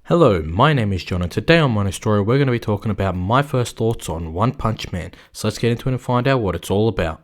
Hello, my name is John and today on Mono Story we're going to be talking about my first thoughts on One Punch Man. So let's get into it and find out what it's all about.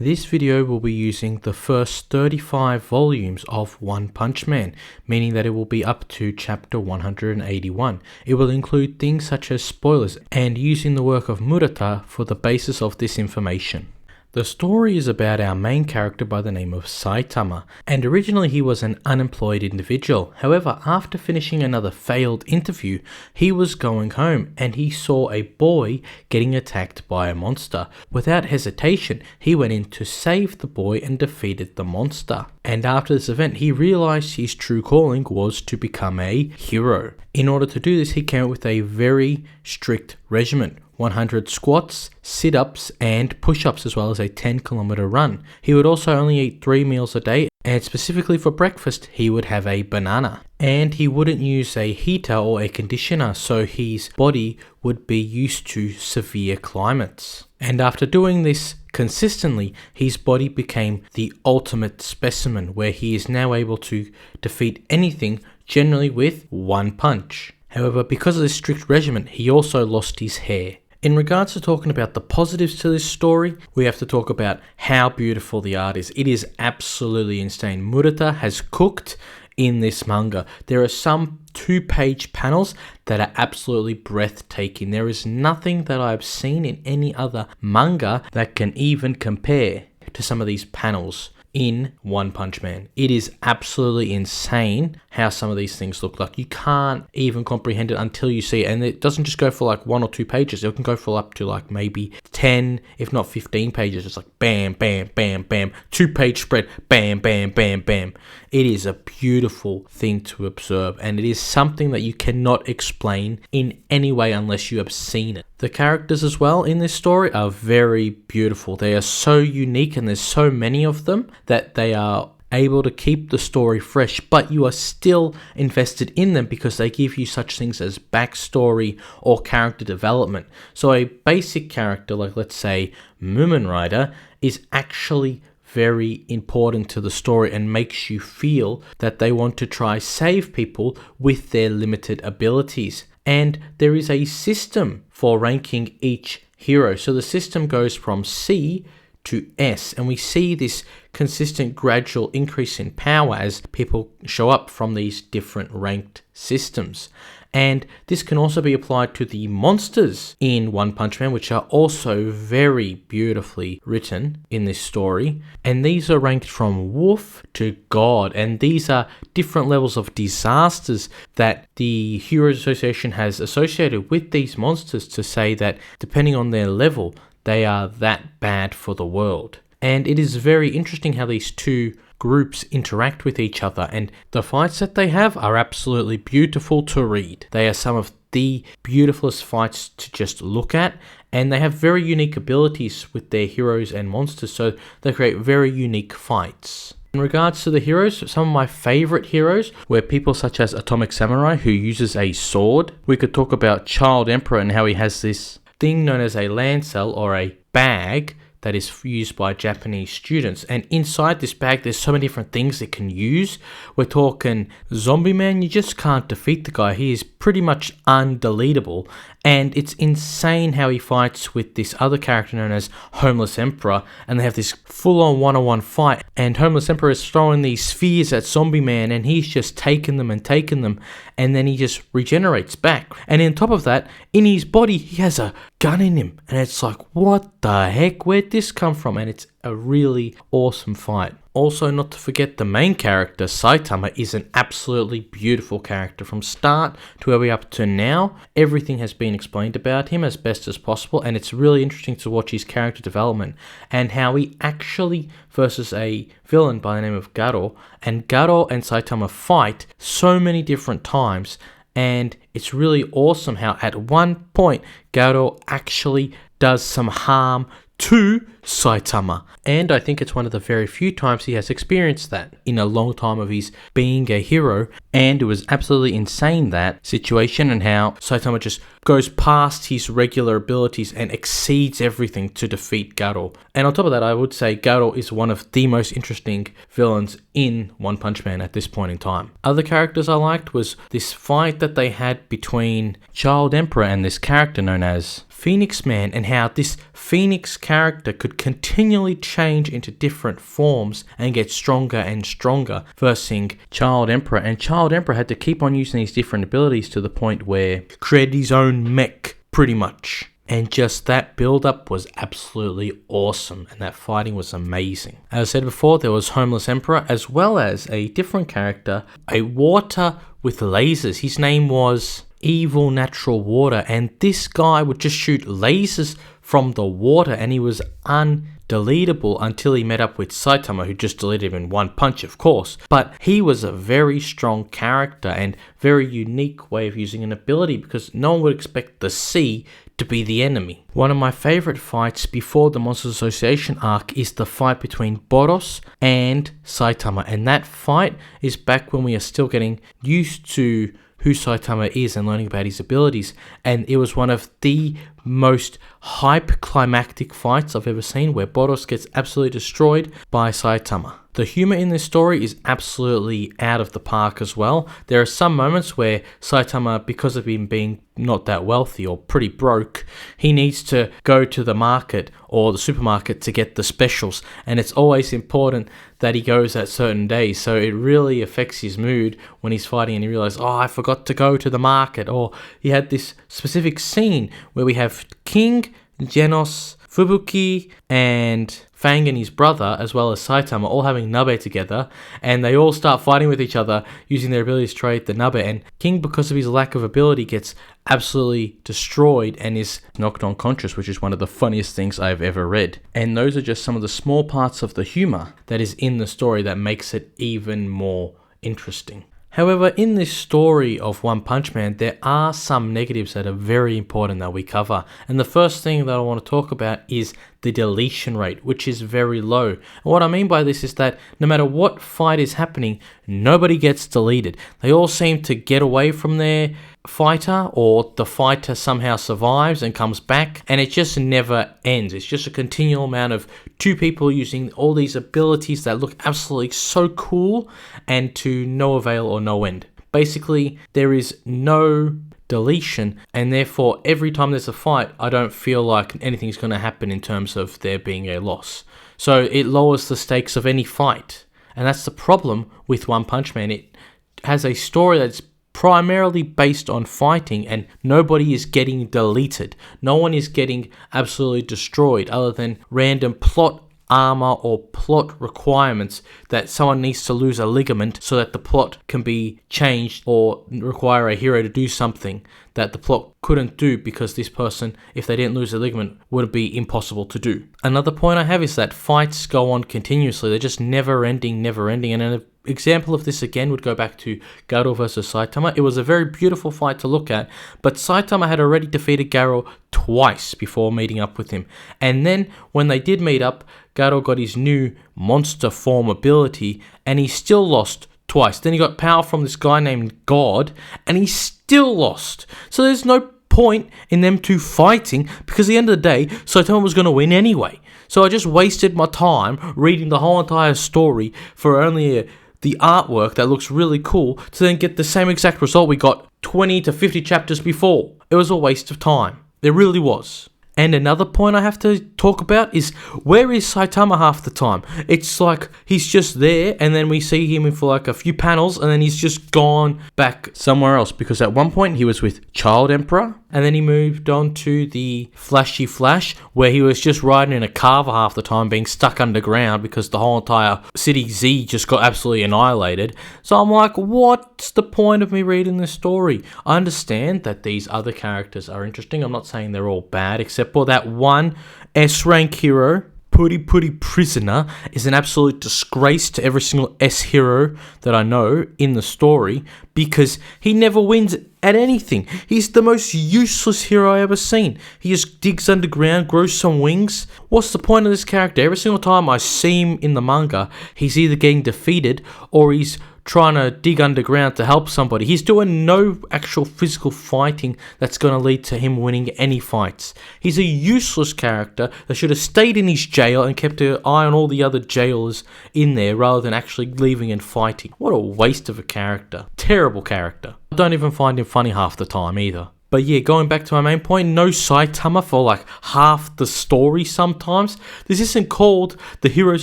This video will be using the first 35 volumes of One Punch Man, meaning that it will be up to chapter 181. It will include things such as spoilers and using the work of Murata for the basis of this information. The story is about our main character by the name of Saitama, and originally he was an unemployed individual. However, after finishing another failed interview, he was going home and he saw a boy getting attacked by a monster. Without hesitation, he went in to save the boy and defeated the monster. And after this event, he realized his true calling was to become a hero. In order to do this, he came up with a very strict regimen. 100 squats, sit-ups and push-ups, as well as a 10-kilometer run. He would also only eat 3 meals a day, and specifically for breakfast he would have a banana. And he wouldn't use a heater or a conditioner, so his body would be used to severe climates. And after doing this consistently, his body became the ultimate specimen, where he is now able to defeat anything, generally with one punch. However, because of this strict regimen, he also lost his hair. In regards to talking about the positives to this story, we have to talk about how beautiful the art is. It is absolutely insane. Murata has cooked in this manga. There are some 2-page panels that are absolutely breathtaking. There is nothing that I've seen in any other manga that can even compare to some of these panels in One Punch Man. It is absolutely insane how some of these things look. Like, you can't even comprehend it until you see it. And it doesn't just go for like 1 or 2 pages. It can go for up to like maybe 10, if not 15 pages. It's like bam, bam, bam, bam, 2-page spread, bam, bam, bam, bam. It is a beautiful thing to observe, and it is something that you cannot explain in any way unless you have seen it. The characters as well in this story are very beautiful. They are so unique, and there's so many of them that they are able to keep the story fresh, but you are still invested in them because they give you such things as backstory or character development. So a basic character, like let's say Moomin Rider, is actually very important to the story and makes you feel that they want to try save people with their limited abilities. And there is a system for ranking each hero. So the system goes from C to S, and we see this consistent gradual increase in power as people show up from these different ranked systems. And this can also be applied to the monsters in One Punch Man, which are also very beautifully written in this story. And these are ranked from wolf to god, and these are different levels of disasters that the Heroes Association has associated with these monsters to say that depending on their level, they are that bad for the world. And it is very interesting how these two groups interact with each other, and the fights that they have are absolutely beautiful to read. They are some of the beautifulest fights to just look at, and they have very unique abilities with their heroes and monsters, so they create very unique fights. In regards to the heroes, some of my favorite heroes were people such as Atomic Samurai, who uses a sword. We could talk about Child Emperor and how he has this thing known as a lancel, or a bag, that is used by Japanese students, and inside this bag there's so many different things it can use. We're talking Zombie Man, you just can't defeat the guy. He is pretty much undeletable, and it's insane how he fights with this other character known as Homeless Emperor, and they have this full-on one-on-one fight, and Homeless Emperor is throwing these spheres at Zombie Man, and he's just taking them, and then he just regenerates back. And on top of that, in his body he has a gun in him, and it's like, what the heck, where'd this come from? And it's a really awesome fight. Also, not to forget, the main character Saitama is an absolutely beautiful character. From start to where we're up to now, everything has been explained about him as best as possible, and it's really interesting to watch his character development and how he actually versus a villain by the name of Garo, and Garo and Saitama fight so many different times. And it's really awesome how at one point Garo actually does some harm to Saitama. And I think it's one of the very few times he has experienced that in a long time of his being a hero. And it was absolutely insane, that situation, and how Saitama just goes past his regular abilities and exceeds everything to defeat Garo. And on top of that, I would say Garo is one of the most interesting villains in One Punch Man at this point in time. Other characters I liked was this fight that they had between Child Emperor and this character known as Phoenix Man, and how this Phoenix character could continually change into different forms and get stronger and stronger, versing Child Emperor. And Child Emperor had to keep on using these different abilities to the point where he created his own mech, pretty much. And just that build-up was absolutely awesome, and that fighting was amazing. As I said before, there was Homeless Emperor, as well as a different character, a water with lasers. His name was Evil Natural Water, and this guy would just shoot lasers from the water, and he was undeletable until he met up with Saitama, who just deleted him in one punch, of course. But he was a very strong character and very unique way of using an ability, because no one would expect the sea to be the enemy. One of my favorite fights before the Monsters Association arc is the fight between Boros and Saitama, and that fight is back when we are still getting used to who Saitama is and learning about his abilities, and it was one of the most hype climactic fights I've ever seen, where Boros gets absolutely destroyed by Saitama. The humor in this story is absolutely out of the park as well. There are some moments where Saitama, because of him being not that wealthy or pretty broke, he needs to go to the market or the supermarket to get the specials, and it's always important that he goes at certain days, so it really affects his mood when he's fighting and he realizes, oh, I forgot to go to the market. Or he had this specific scene where we have King, Genos, Fubuki, and Fang and his brother, as well as Saitama, all having Nabe together, and they all start fighting with each other using their abilities to trade the Nabe, and King, because of his lack of ability, gets absolutely destroyed and is knocked unconscious, which is one of the funniest things I've ever read. And those are just some of the small parts of the humor that is in the story that makes it even more interesting. However, in this story of One Punch Man, there are some negatives that are very important that we cover. And the first thing that I want to talk about is the deletion rate, which is very low. And what I mean by this is that no matter what fight is happening, nobody gets deleted. They all seem to get away from their fighter, or the fighter somehow survives and comes back, and it just never ends. It's just a continual amount of two people using all these abilities that look absolutely so cool and to no avail or no end. Basically, there is no deletion, and therefore every time there's a fight, I don't feel like anything's going to happen in terms of there being a loss. So it lowers the stakes of any fight, and that's the problem with One Punch Man. It has a story that's primarily based on fighting, and nobody is getting deleted. No one is getting absolutely destroyed, other than random plot armor or plot requirements that someone needs to lose a ligament so that the plot can be changed, or require a hero to do something that the plot couldn't do because this person, if they didn't lose a ligament, would be impossible to do. Another point I have is that fights go on continuously. They're just never ending, and an example of this again would go back to Garo versus Saitama. It was a very beautiful fight to look at, but Saitama had already defeated Garo twice before meeting up with him. And then when they did meet up, Garo got his new monster form ability, and he still lost twice. Then he got power from this guy named God, and he still lost. So there's no point in them two fighting, because at the end of the day, Saitama was going to win anyway. So I just wasted my time reading the whole entire story for only the artwork that looks really cool to then get the same exact result we got 20 to 50 chapters before. It was a waste of time. It really was. And another point I have to talk about is, where is Saitama half the time? It's like he's just there, and then we see him for like a few panels, and then he's just gone back somewhere else. Because at one point he was with Child Emperor, and then he moved on to the Flashy Flash, where he was just riding in a carver half the time, being stuck underground because the whole entire City Z just got absolutely annihilated. So I'm like, what's the point of me reading this story? I understand that these other characters are interesting. I'm not saying they're all bad, except for that one S-rank hero, puri prisoner is an absolute disgrace to every single S hero that I know in the story, because he never wins at anything. He's the most useless hero I ever seen. He just digs underground, grows some wings. What's the point of this character? Every single time I see him in the manga, he's either getting defeated or he's trying to dig underground to help somebody. He's doing no actual physical fighting that's going to lead to him winning any fights. He's a useless character that should have stayed in his jail and kept an eye on all the other jailers in there rather than actually leaving and fighting. What a waste of a character. Terrible character. I don't even find him funny half the time either. But yeah, going back to my main point, no Saitama for like half the story sometimes. This isn't called the Heroes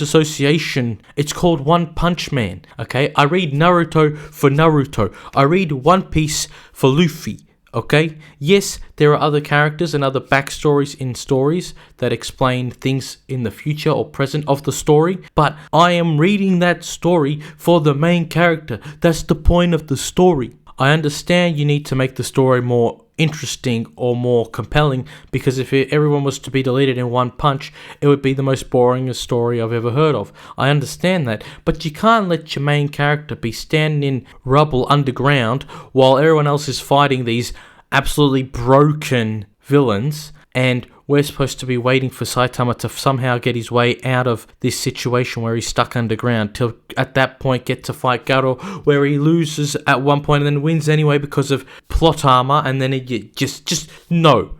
Association, it's called One Punch Man, okay? I read Naruto for Naruto. I read One Piece for Luffy, okay? Yes, there are other characters and other backstories in stories that explain things in the future or present of the story, but I am reading that story for the main character. That's the point of the story. I understand you need to make the story more interesting or more compelling, because if everyone was to be deleted in one punch, it would be the most boring story I've ever heard of. I understand that, but you can't let your main character be standing in rubble underground while everyone else is fighting these absolutely broken villains, and we're supposed to be waiting for Saitama to somehow get his way out of this situation where he's stuck underground, till at that point get to fight Garo, where he loses at one point and then wins anyway because of plot armor, and then it just no.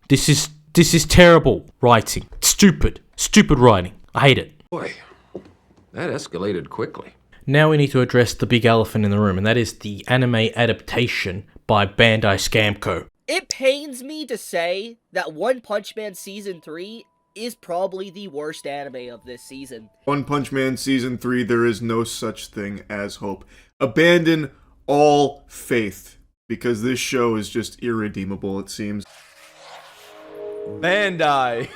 This is terrible writing. Stupid writing. I hate it. Boy, that escalated quickly. Now we need to address the big elephant in the room, and that is the anime adaptation by Bandai Scamco. It pains me to say that One Punch Man Season 3 is probably the worst anime of this season. One Punch Man Season 3, there is no such thing as hope. Abandon all faith, because this show is just irredeemable, it seems. Bandai.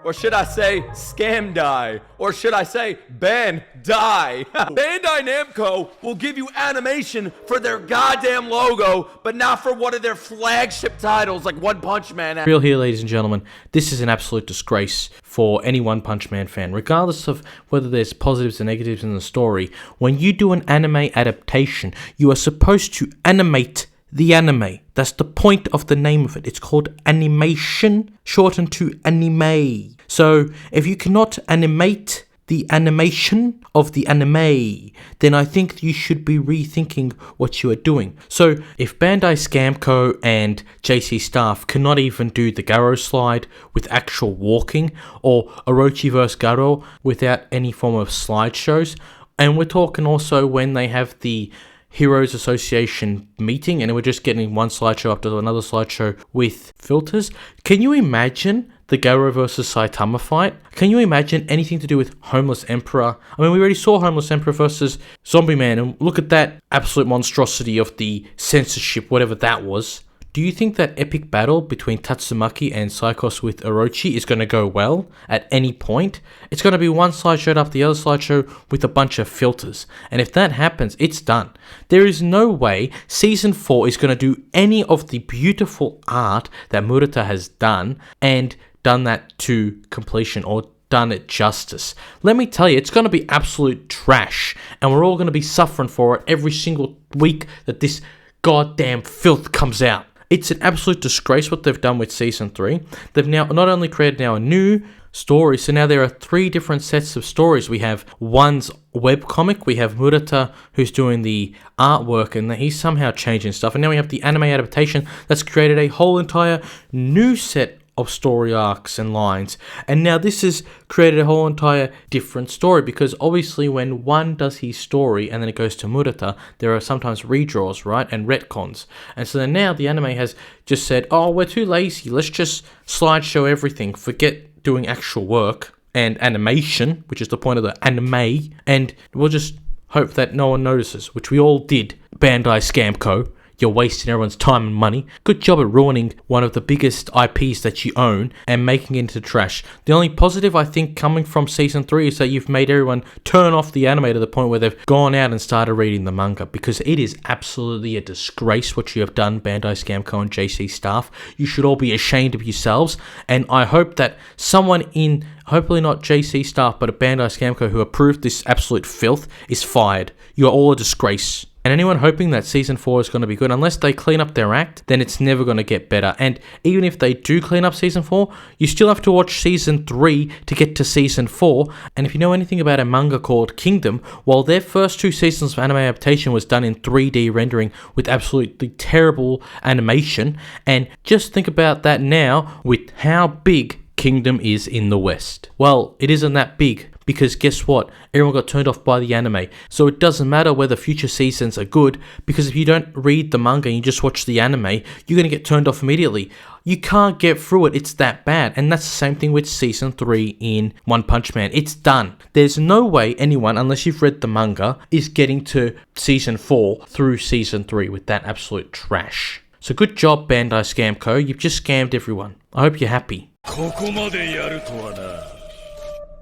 Or should I say Scamdai? Or should I say Bandai? Bandai Namco will give you animation for their goddamn logo, but not for one of their flagship titles like One Punch Man. Real here, ladies and gentlemen, this is an absolute disgrace for any One Punch Man fan. Regardless of whether there's positives and negatives in the story, when you do an anime adaptation, you are supposed to animate the anime. That's the point of the name of it. It's called animation, shortened to anime. So if you cannot animate the animation of the anime, then I think you should be rethinking what you are doing. So if Bandai Scamco and JC Staff cannot even do the Garo slide with actual walking, or Orochi vs Garo without any form of slideshows, and we're talking also when they have the Heroes Association meeting and we're just getting one slideshow after another slideshow with filters. Can you imagine the Garo versus Saitama fight? Can you imagine anything to do with Homeless Emperor? I mean, we already saw Homeless Emperor versus Zombie Man, and look at that absolute monstrosity of the censorship, whatever that was. Do you think that epic battle between Tatsumaki and Psychos with Orochi is going to go well at any point? It's going to be one slideshow after the other slideshow with a bunch of filters. And if that happens, it's done. There is no way Season 4 is going to do any of the beautiful art that Murata has done and done that to completion, or done it justice. Let me tell you, it's going to be absolute trash. And we're all going to be suffering for it every single week that this goddamn filth comes out. It's an absolute disgrace what they've done with Season 3. They've now not only created now a new story, so now there are 3 different sets of stories. We have one's webcomic, we have Murata who's doing the artwork and he's somehow changing stuff, and now we have the anime adaptation that's created a whole entire new set of story arcs and lines. And now this has created a whole entire different story, because obviously when one does his story and then it goes to Murata, there are sometimes redraws, right, and retcons. And so then now the anime has just said, oh, we're too lazy, let's just slideshow everything, forget doing actual work and animation, which is the point of the anime, and we'll just hope that no one notices, which we all did. Bandai Scamco, you're wasting everyone's time and money. Good job at ruining one of the biggest IPs that you own and making it into trash. The only positive I think coming from season 3 is that you've made everyone turn off the anime to the point where they've gone out and started reading the manga, because it is absolutely a disgrace what you have done, Bandai Scamco and JC staff. You should all be ashamed of yourselves, and I hope that someone in, hopefully not JC staff, but a Bandai Scamco who approved this absolute filth is fired. You are all a disgrace. And anyone hoping that season 4 is going to be good, unless they clean up their act, then it's never going to get better. And even if they do clean up season 4, you still have to watch season 3 to get to season 4. And if you know anything about a manga called Kingdom, well, their first 2 seasons of anime adaptation was done in 3D rendering with absolutely terrible animation. And just think about that now with how big Kingdom is in the West. Well, it isn't that big, because guess what? Everyone got turned off by the anime. So it doesn't matter whether future seasons are good, because if you don't read the manga and you just watch the anime, you're going to get turned off immediately. You can't get through it. It's that bad. And that's the same thing with season 3 in One Punch Man. It's done. There's no way anyone, unless you've read the manga, is getting to season 4 through season 3 with that absolute trash. So good job, Bandai Scamco. You've just scammed everyone. I hope you're happy. ここまでやるとはな。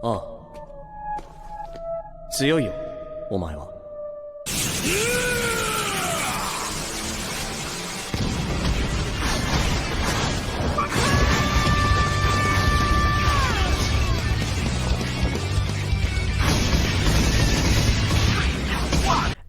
ああ。強いよ、お前は。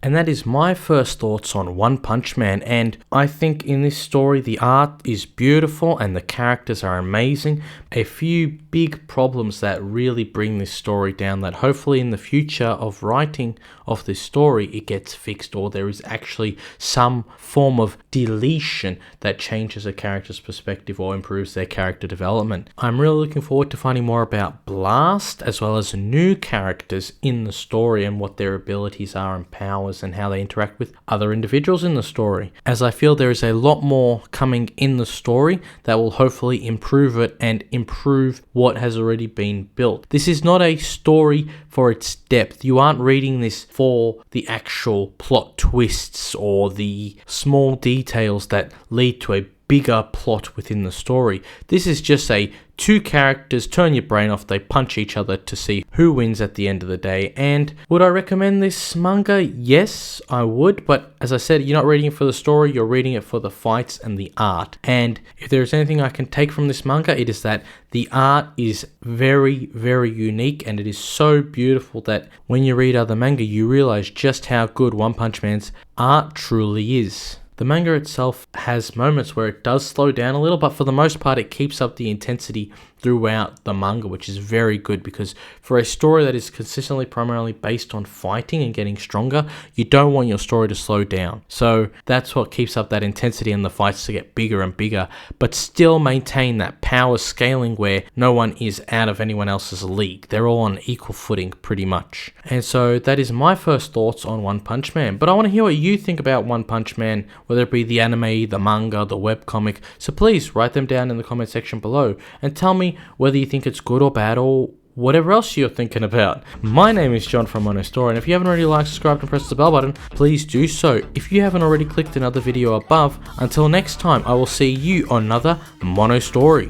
And that is my first thoughts on One Punch Man, and I think in this story the art is beautiful and the characters are amazing. A few big problems that really bring this story down, that hopefully in the future of writing of this story it gets fixed, or there is actually some form of deletion that changes a character's perspective or improves their character development. I'm really looking forward to finding more about Blast as well as new characters in the story and what their abilities are and powers and how they interact with other individuals in the story, as I feel there is a lot more coming in the story that will hopefully improve it and improve what has already been built. This is not a story for its depth. You aren't reading this for the actual plot twists or the small details that lead to a bigger plot within the story. This is just a 2 characters turn your brain off, they punch each other to see who wins at the end of the day. And would I recommend this manga? Yes, I would, but as I said, you're not reading it for the story, you're reading it for the fights and the art. And if there's anything I can take from this manga, it is that the art is very, very unique, and it is so beautiful that when you read other manga, you realize just how good One Punch Man's art truly is. The manga itself has moments where it does slow down a little, but for the most part it keeps up the intensity throughout the manga, which is very good, because for a story that is consistently primarily based on fighting and getting stronger, you don't want your story to slow down. So that's what keeps up that intensity and the fights to get bigger and bigger, but still maintain that power scaling where no one is out of anyone else's league. They're all on equal footing pretty much. And so that is my first thoughts on One Punch Man, but I want to hear what you think about One Punch Man, whether it be the anime, the manga, the webcomic. So please write them down in the comment section below and tell me whether you think it's good or bad or whatever else you're thinking about. My name is John from Mono Story, and if you haven't already liked, subscribed and pressed the bell button, please do so. If you haven't already clicked another video above, until next time I will see you on another Mono Story.